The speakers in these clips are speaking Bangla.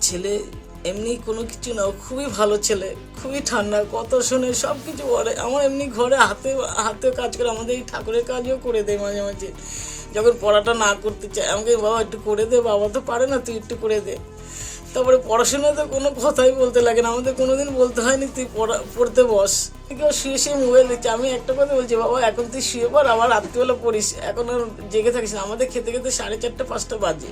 ছেলে এমনি কোনো কিছু না, খুবই ভালো ছেলে, খুবই ঠান্ডা, কথা শোনে, সব কিছু করে। আমার এমনি ঘরে হাতে কাজ করে, আমাদের এই ঠাকুরের কাজও করে দেয় মাঝে মাঝে। যখন পড়াটা না করতে চায় আমাকে, বাবা একটু করে দে, বাবা তো পারে না, তুই একটু করে দে। তারপরে পড়াশোনাতে কোনো কথাই বলতে লাগে না, আমাদের কোনোদিন বলতে হয়নি তুই পড়তে বস। কেউ শুয়ে মোবাইল দিচ্ছে, আমি একটা কথা বলছি, বাবা এখন তুই শুয়ে পড়, আবার রাত্রিবেলা পড়িস, এখন আর জেগে থাকিস না। আমাদের খেতে খেতে 4:30 5টা বাজে।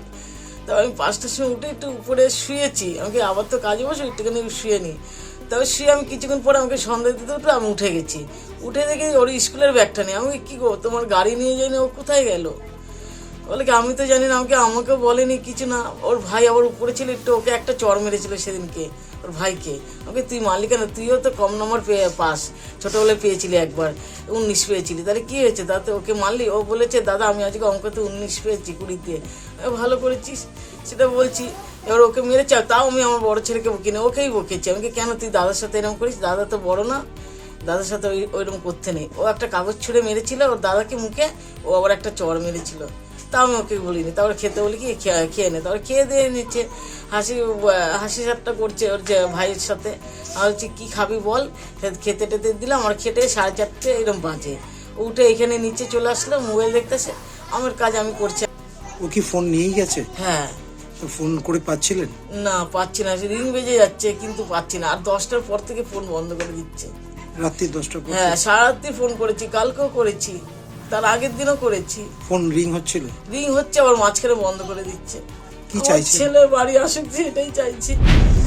তো আমি 5টার সময় উঠে একটু উপরে শুয়েছি, আমাকে আবার তো কাজে বসে একটুখানি শুয়ে নিই। তবে শুয়ে আমি কিছুক্ষণ পরে আমাকে সন্ধ্যা দিতে উঠে আমি উঠে গেছি। উঠে দেখি ওর স্কুলের ব্যাগটা নেই। আমি কী গো, তোমার গাড়ি নিয়ে যাই না, ও কোথায় গেল? বলে কি আমি তো জানি না, আমাকেও বলেনি কিছু না। ওর ভাই আবার উপরে ছিল, একটু ওকে একটা চড় মেরেছিল সেদিনকে, ওর ভাইকে। আমাকে তুই মালিক না, তুইও তো কম নম্বর পাস, ছোটোবেলায় পেয়েছিলি একবার, 19 পেয়েছিলি, তাহলে কী হয়েছে? তাতে ওকে মারলি? ও বলেছে দাদা আমি আজকে অঙ্কতে 19 পেয়েছি 20-তে। ভালো করেছিস, সেটা বলছি। এবার ওকে মেরেছে, তাও আমি আমার বড় ছেলেকে বকি না, ওকেই বকেছি। আমাকে কেন তুই দাদার সাথে এরকম করিস? দাদা তো বড় না, দাদার সাথে ওইরকম করতে নেই। ও একটা কাগজ ছুঁড়ে মেরেছিল ওর দাদাকে মুখে, ও আবার একটা চড় মেরেছিল। তাও আমি ওকে বলিনি। তারপরে খেতে বলি কি খেয়ে নে, তারপরে খেয়ে দিয়ে নিচ্ছে, হাসি ঠাট্টা করছে ওর যে ভাইয়ের সাথে। আর হচ্ছে কী খাবি বল, খেতে টেতে দিলাম। আর খেতে 4:30 এরকম বাজে। উঠে এখানে নিচে চলে আসলো, মোবাইল দেখতেছে, আমার কাজ আমি করছি। ও কি ফোন নিয়েই গেছে? হ্যাঁ। ফোন করে পাচ্ছিলেন? না, পাচ্ছি না, রিং বেজে যাচ্ছে কিন্তু পাচ্ছি না। আর 10টার পর থেকে ফোন বন্ধ করে দিচ্ছে। রাত্রি 10টার পর? হ্যাঁ, সারারাত্রি ফোন করেছি, কালকেও করেছি, তার আগের দিনও করেছি। ফোন রিং হচ্ছিল? রিং হচ্ছে, আবার মাঝখানে বন্ধ করে দিচ্ছে। কি চাইছি? ছেলে বাড়ি আসুক, এটাই চাইছি।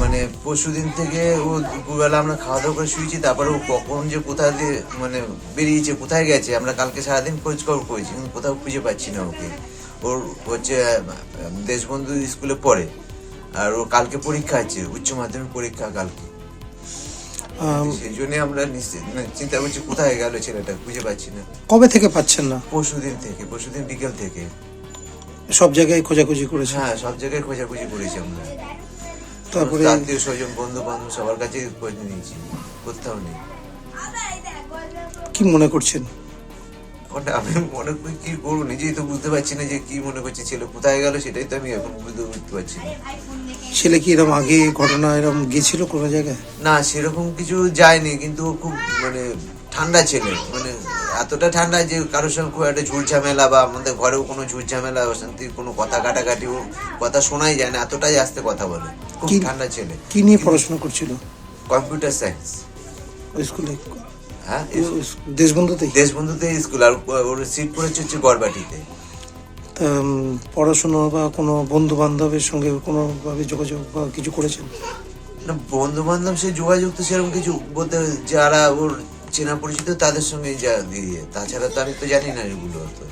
মানে পরশুদিন থেকে ও দুপুরবেলা আমরা খাওয়া দাওয়া করে শুয়েছি, তারপরে ও কখন যে কোথায় দিয়ে মানে বেরিয়েছে, কোথায় গেছে, আমরা কালকে সারাদিন খোঁজ খবর করেছি, কিন্তু কোথাও খুঁজে পাচ্ছি না ওকে। ওর হচ্ছে দেশবন্ধু স্কুলে পড়ে, আর ওর কালকে পরীক্ষা আছে, উচ্চ মাধ্যমিক পরীক্ষা কালকে। সেই জন্য আমরা চিন্তা করছি কোথায় গেল ছেলেটা, খুঁজে পাচ্ছি না। কবে থেকে পাচ্ছেন না? পরশুদিন বিকেল থেকে সব জায়গায় খোঁজাখুঁজি করেছে? হ্যাঁ, সব জায়গায় খোঁজাখুঁজি করেছি আমরা। তারপরে আত্মীয় স্বজন, বন্ধু বান্ধব সবার কাছে খোঁজ নিয়েছি, কোথাও নেই। কি মনে করছেন? আমি মনে করি কি করবো, নিজেই তো বুঝতে পারছি না যে কি মনে করছি, ছেলে কোথায় গেল সেটাই তো আমি এখন বুঝতে পারছি না। ছেলে কি এরকম আগে ঘটনা এরকম গেছিল কোনো জায়গায়? না, সেরকম কিছু যায়নি, কিন্তু খুব মানে ঠান্ডা ছেলে, মানে এতটা ঠান্ডা যে কারোর সঙ্গে খুব একটা ঝুট ঝামেলা, বা আমাদের ঘরেও কোনো ঝুট ঝামেলা অশান্তি, কোনো কথা কাটাকাটি, ও কথা শোনাই যায় না, এতটাই আস্তে কথা বলে, খুব ঠান্ডা ছেলে। কি নিয়ে পড়াশোনা করছিল? Computer science. স্কুলে? হ্যাঁ, দেশবন্ধুতে স্কুল। আর ওর সিট পড়েছে হচ্ছে গড়বাটিতে। পড়াশোনা বা কোনো বন্ধু বান্ধবের সঙ্গে কোনোভাবে যোগাযোগ বা কিছু করেছেন? না, বন্ধু বান্ধব সে যোগাযোগ তো সেরকম কিছু বলতে, যারা ওর চেনা পরিচিত তাদের সঙ্গে যা দিয়ে, তাছাড়া তো আমি তো জানি না এগুলো তো।